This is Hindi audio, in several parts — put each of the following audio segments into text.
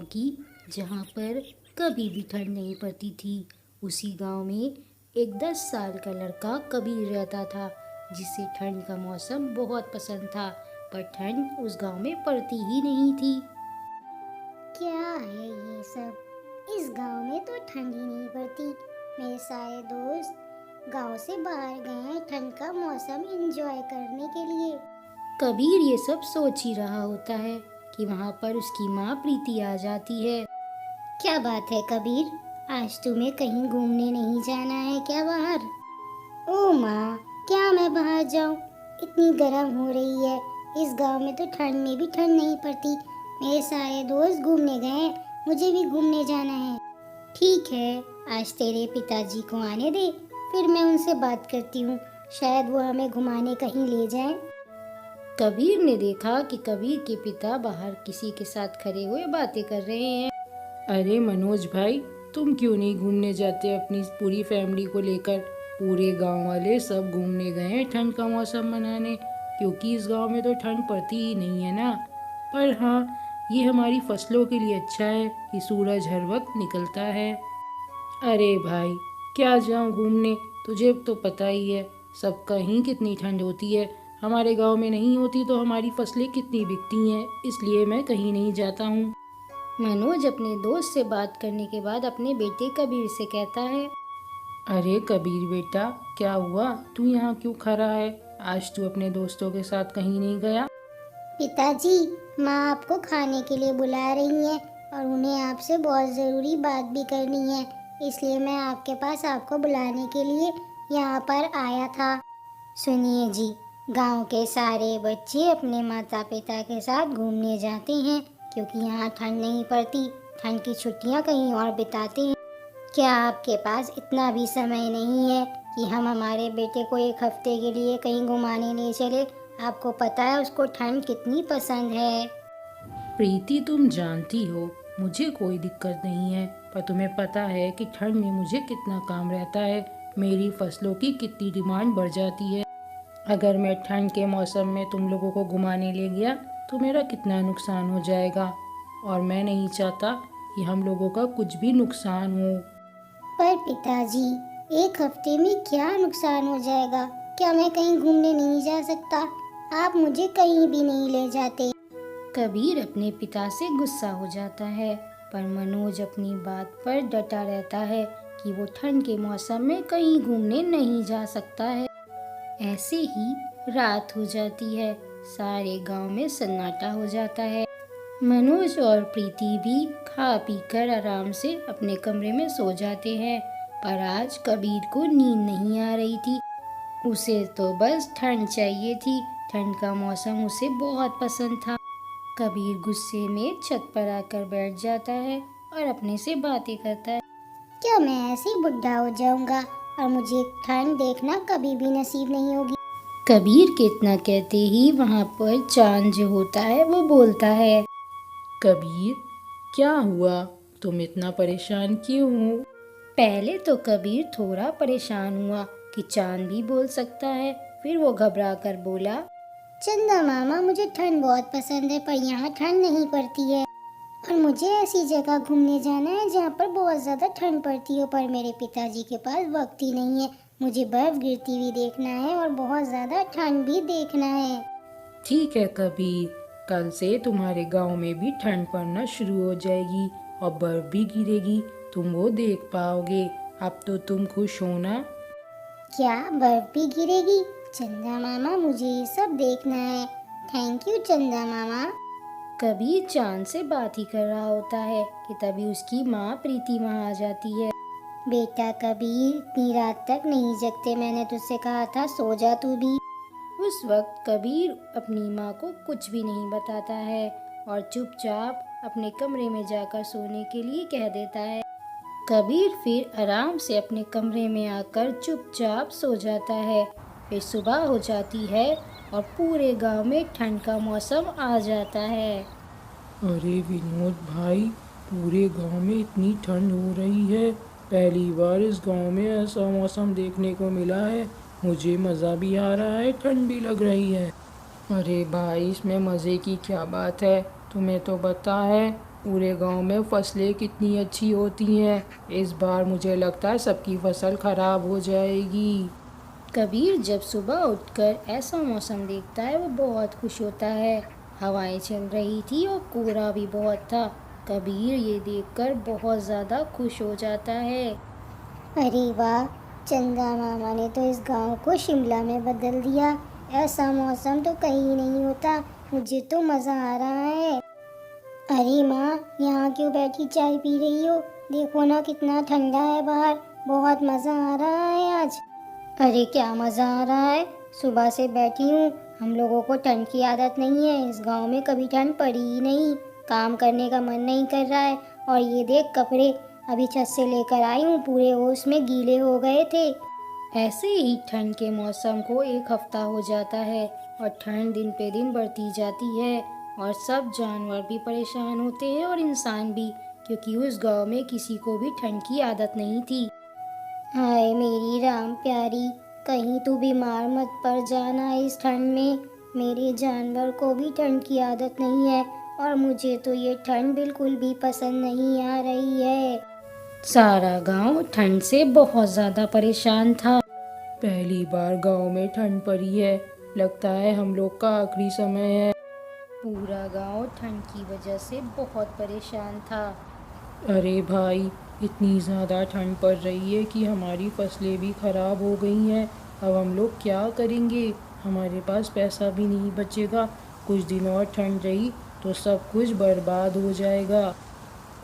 गांव की, जहां पर कभी भी ठंड नहीं पड़ती थी। उसी गांव में एक 10 साल का लड़का कबीर रहता था, जिसे ठंड का मौसम बहुत पसंद था, पर ठंड उस गांव में पड़ती ही नहीं थी। क्या है ये सब? इस गांव में तो ठंड ही नहीं पड़ती। मेरे सारे दोस्त गांव से बाहर गए हैं ठंड का मौसम एंजॉय करने के लिए। कबीर ये सब सोच ही रहा होता है कि वहां पर उसकी माँ प्रीति आ जाती है। क्या बात है कबीर, आज तुम्हें कहीं घूमने नहीं जाना है क्या बाहर? ओ माँ, क्या मैं बाहर जाऊँ? इतनी गर्म हो रही है। इस गांव में तो ठंड में भी ठंड नहीं पड़ती। मेरे सारे दोस्त घूमने गए हैं, मुझे भी घूमने जाना है। ठीक है, आज तेरे पिताजी को आने दे, फिर मैं उनसे बात करती हूँ। शायद वो हमें घुमाने कहीं ले जाएं। कबीर ने देखा कि कबीर के पिता बाहर किसी के साथ खड़े हुए बातें कर रहे हैं। अरे मनोज भाई, तुम क्यों नहीं घूमने जाते अपनी पूरी फैमिली को लेकर? पूरे गांव वाले सब घूमने गए हैं ठंड का मौसम मनाने, क्योंकि इस गांव में तो ठंड पड़ती ही नहीं है ना। पर हाँ, ये हमारी फसलों के लिए अच्छा है कि सूरज हर वक्त निकलता है। अरे भाई, क्या जाऊं घूमने, तुझे तो पता ही है सब कहीं कितनी ठंड होती है। हमारे गांव में नहीं होती तो हमारी फसलें कितनी बिकती हैं, इसलिए मैं कहीं नहीं जाता हूँ। मनोज अपने दोस्त से बात करने के बाद अपने बेटे कबीर से कहता है, अरे कबीर बेटा, क्या हुआ? तू यहाँ क्यों खड़ा है? आज तू अपने दोस्तों के साथ कहीं नहीं गया? पिताजी, माँ आपको खाने के लिए बुला रही है और उन्हें आपसे बहुत ज़रूरी बात भी करनी है, इसलिए मैं आपके पास आपको बुलाने के लिए यहाँ पर आया था। सुनिए जी, गांव के सारे बच्चे अपने माता पिता के साथ घूमने जाते हैं, क्योंकि यहाँ ठंड नहीं पड़ती। ठंड की छुट्टियाँ कहीं और बिताते हैं। क्या आपके पास इतना भी समय नहीं है कि हम हमारे बेटे को एक हफ्ते के लिए कहीं घुमाने ले चले? आपको पता है उसको ठंड कितनी पसंद है। प्रीति, तुम जानती हो मुझे कोई दिक्कत नहीं है, पर तुम्हें पता है कि ठंड में मुझे कितना काम रहता है। मेरी फसलों की कितनी डिमांड बढ़ जाती है। अगर मैं ठंड के मौसम में तुम लोगों को घुमाने ले गया तो मेरा कितना नुकसान हो जाएगा, और मैं नहीं चाहता कि हम लोगों का कुछ भी नुकसान हो। पर पिताजी, एक हफ्ते में क्या नुकसान हो जाएगा? क्या मैं कहीं घूमने नहीं जा सकता? आप मुझे कहीं भी नहीं ले जाते। कबीर अपने पिता से गुस्सा हो जाता है, पर मनोज अपनी बात पर डटा रहता है कि वो ठंड के मौसम में कहीं घूमने नहीं जा सकता है। ऐसे ही रात हो जाती है। सारे गांव में सन्नाटा हो जाता है। मनोज और प्रीति भी खा पी कर आराम से अपने कमरे में सो जाते हैं, पर आज कबीर को नींद नहीं आ रही थी। उसे तो बस ठंड चाहिए थी। ठंड का मौसम उसे बहुत पसंद था। कबीर गुस्से में छत पर आकर बैठ जाता है और अपने से बातें करता है। क्या मैं ऐसे ही बुढ़ा हो जाऊंगा और मुझे ठंड देखना कभी भी नसीब नहीं होगी? कबीर के इतना कहते ही वहाँ पर चांद जो होता है वो बोलता है, कबीर, क्या हुआ? तुम इतना परेशान क्यों हो? पहले तो कबीर थोड़ा परेशान हुआ कि चांद भी बोल सकता है। फिर वो घबरा कर बोला, चंदा मामा, मुझे ठंड बहुत पसंद है, पर यहाँ ठंड नहीं पड़ती है और मुझे ऐसी जगह घूमने जाना है जहाँ पर बहुत ज़्यादा ठंड पड़ती हो, पर मेरे पिताजी के पास वक्त ही नहीं है। मुझे बर्फ गिरती हुई देखना है और बहुत ज़्यादा ठंड भी देखना है। ठीक है कबीर, कल से तुम्हारे गांव में भी ठंड पड़ना शुरू हो जाएगी और बर्फ भी गिरेगी, तुम वो देख पाओगे। अब तो तुम खुश हो ना? क्या बर्फ भी गिरेगी? चंदा मामा, मुझे ये सब देखना है। थैंक यू चंदा मामा। कबीर चांद से बात ही कर रहा होता है कि तभी उसकी माँ प्रीति वहाँ आ जाती है। बेटा कबीर, इतनी रात तक नहीं जगते, मैंने तुझसे कहा था सो जा तू भी। उस वक्त कबीर अपनी माँ को कुछ भी नहीं बताता है और चुपचाप अपने कमरे में जाकर सोने के लिए कह देता है। कबीर फिर आराम से अपने कमरे में आकर चुपचाप सो जाता है। फिर सुबह हो जाती है और पूरे गांव में ठंड का मौसम आ जाता है। अरे विनोद भाई, पूरे गांव में इतनी ठंड हो रही है। पहली बार इस गांव में ऐसा मौसम देखने को मिला है। मुझे मज़ा भी आ रहा है, ठंड भी लग रही है। अरे भाई, इसमें मज़े की क्या बात है? तुम्हें तो पता है पूरे गांव में फसलें कितनी अच्छी होती हैं। इस बार मुझे लगता है सबकी फसल खराब हो जाएगी। कबीर जब सुबह उठकर ऐसा मौसम देखता है वो बहुत खुश होता है। हवाएं चल रही थी और कोहरा भी बहुत था। कबीर ये देखकर बहुत ज़्यादा खुश हो जाता है। अरे वाह, चंदा मामा ने तो इस गांव को शिमला में बदल दिया। ऐसा मौसम तो कहीं नहीं होता। मुझे तो मज़ा आ रहा है। अरे माँ, यहाँ क्यों बैठी चाय पी रही हो? देखो ना कितना ठंडा है बाहर। बहुत मज़ा आ रहा है आज। अरे क्या मज़ा आ रहा है? सुबह से बैठी हूँ। हम लोगों को ठंड की आदत नहीं है। इस गांव में कभी ठंड पड़ी ही नहीं। काम करने का मन नहीं कर रहा है। और ये देख कपड़े अभी छत से लेकर आई हूँ, पूरे ओस में गीले हो गए थे। ऐसे ही ठंड के मौसम को एक हफ्ता हो जाता है और ठंड दिन पे दिन बढ़ती जाती है और सब जानवर भी परेशान होते हैं और इंसान भी, क्योंकि उस गांव में किसी को भी ठंड की आदत नहीं थी। हाय मेरी राम प्यारी, कहीं तू बीमार मत पड़ जाना इस ठंड में। मेरे जानवर को भी ठंड की आदत नहीं है और मुझे तो ये ठंड बिल्कुल भी पसंद नहीं आ रही है। सारा गांव ठंड से बहुत ज़्यादा परेशान था। पहली बार गांव में ठंड पड़ी है। लगता है हम लोग का आखिरी समय है। पूरा गांव ठंड की वजह से बहुत परेशान था। अरे भाई, इतनी ज़्यादा ठंड पड़ रही है कि हमारी फसलें भी ख़राब हो गई हैं। अब हम लोग क्या करेंगे? हमारे पास पैसा भी नहीं बचेगा। कुछ दिन और ठंड रही तो सब कुछ बर्बाद हो जाएगा।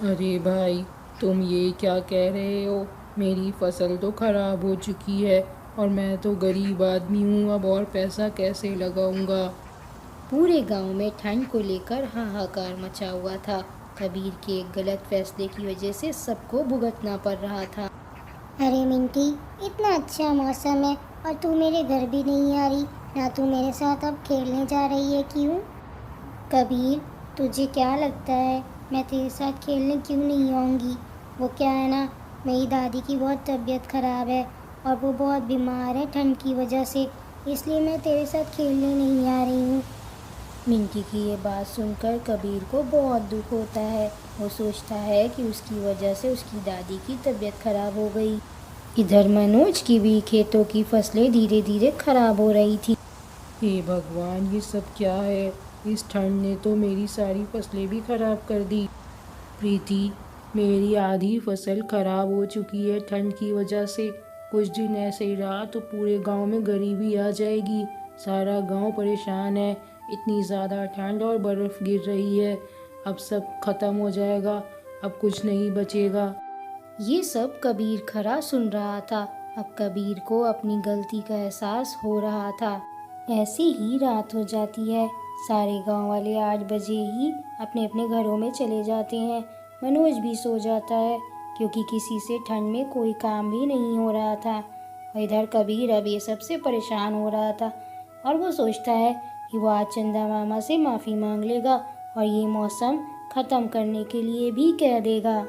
अरे भाई, तुम ये क्या कह रहे हो? मेरी फसल तो ख़राब हो चुकी है और मैं तो गरीब आदमी हूँ। अब और पैसा कैसे लगाऊंगा? पूरे गांव में ठंड को लेकर हाहाकार मचा हुआ था। कबीर के एक गलत फैसले की वजह से सबको भुगतना पड़ रहा था। अरे मिंटी, इतना अच्छा मौसम है और तू मेरे घर भी नहीं आ रही ना। तू मेरे साथ अब खेलने जा रही है क्यों? कबीर, तुझे क्या लगता है मैं तेरे साथ खेलने क्यों नहीं आऊँगी? वो क्या है ना, मेरी दादी की बहुत तबीयत ख़राब है और वो बहुत बीमार है ठंड की वजह से, इसलिए मैं तेरे साथ खेलने नहीं आ रही हूँ। मिंटी की ये बात सुनकर कबीर को बहुत दुख होता है। वो सोचता है कि उसकी वजह से उसकी दादी की तबीयत खराब हो गई। इधर मनोज की भी खेतों की फसलें धीरे धीरे खराब हो रही थी। हे भगवान, ये सब क्या है? इस ठंड ने तो मेरी सारी फसलें भी खराब कर दी। प्रीति, मेरी आधी फसल खराब हो चुकी है ठंड की वजह से। कुछ दिन ऐसे ही रहा तो पूरे गांव में गरीबी आ जाएगी। सारा गांव परेशान है। इतनी ज़्यादा ठंड और बर्फ़ गिर रही है। अब सब खत्म हो जाएगा। अब कुछ नहीं बचेगा। ये सब कबीर खरा सुन रहा था। अब कबीर को अपनी गलती का एहसास हो रहा था। ऐसी ही रात हो जाती है। सारे गांव वाले 8 बजे ही अपने अपने घरों में चले जाते हैं। मनोज भी सो जाता है क्योंकि किसी से ठंड में कोई काम भी नहीं हो रहा था। और इधर कबीर अब ये सबसे परेशान हो रहा था और वो सोचता है कि वो आज चंदा मामा से माफ़ी मांग लेगा और ये मौसम ख़त्म करने के लिए भी कह देगा।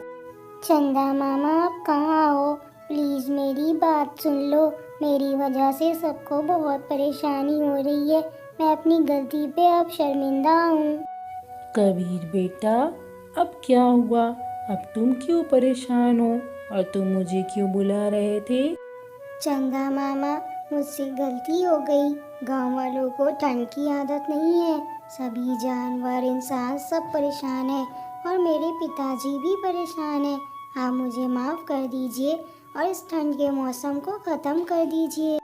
चंदा मामा, आप कहाँ हो? प्लीज़ मेरी बात सुन लो। मेरी वजह से सबको बहुत परेशानी हो रही है। मैं अपनी गलती पे अब शर्मिंदा हूँ। कबीर बेटा, अब क्या हुआ? अब तुम क्यों परेशान हो और तुम मुझे क्यों बुला रहे थे? चंदा मामा, मुझसे गलती हो गई। गांव वालों को ठंड की आदत नहीं है। सभी जानवर, इंसान सब परेशान है और मेरे पिताजी भी परेशान हैं। आप मुझे माफ़ कर दीजिए और इस ठंड के मौसम को ख़त्म कर दीजिए।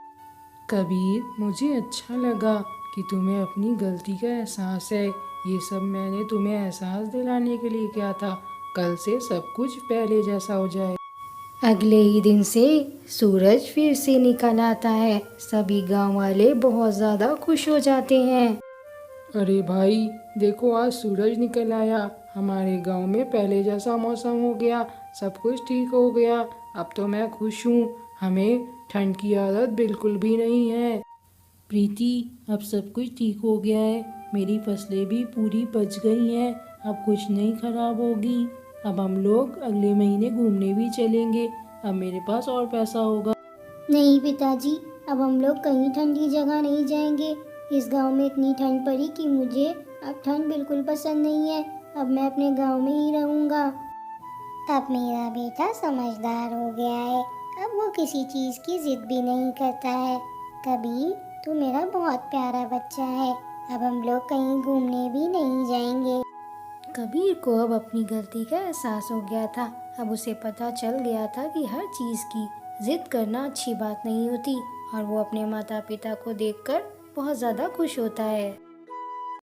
कबीर, मुझे अच्छा लगा कि तुम्हें अपनी गलती का एहसास है। ये सब मैंने तुम्हें एहसास दिलाने के लिए किया था। कल से सब कुछ पहले जैसा हो जाए। अगले ही दिन से सूरज फिर से निकल आता है। सभी गांव वाले बहुत ज़्यादा खुश हो जाते हैं। अरे भाई, देखो आज सूरज निकल आया। हमारे गांव में पहले जैसा मौसम हो गया। सब कुछ ठीक हो गया। अब तो मैं खुश हूँ। हमें ठंड की आदत बिल्कुल भी नहीं है। प्रीति, अब सब कुछ ठीक हो गया है। मेरी फसलें भी पूरी बच गई हैं। अब कुछ नहीं खराब होगी। अब हम लोग अगले महीने घूमने भी चलेंगे। अब मेरे पास और पैसा होगा। नहीं पिताजी, अब हम लोग कहीं ठंडी जगह नहीं जाएंगे। इस गांव में इतनी ठंड पड़ी कि मुझे अब ठंड बिल्कुल पसंद नहीं है, अब मैं अपने गांव में ही रहूँगा। अब मेरा बेटा समझदार हो गया है, अब वो किसी चीज़ की जिद भी नहीं करता है। कबीर, तू मेरा बहुत प्यारा बच्चा है, अब हम लोग कहीं घूमने भी नहीं जाएंगे। कबीर को अब अपनी गलती का एहसास हो गया था। अब उसे पता चल गया था कि हर चीज़ की जिद करना अच्छी बात नहीं होती और वो अपने माता पिता को देखकर बहुत ज़्यादा खुश होता है।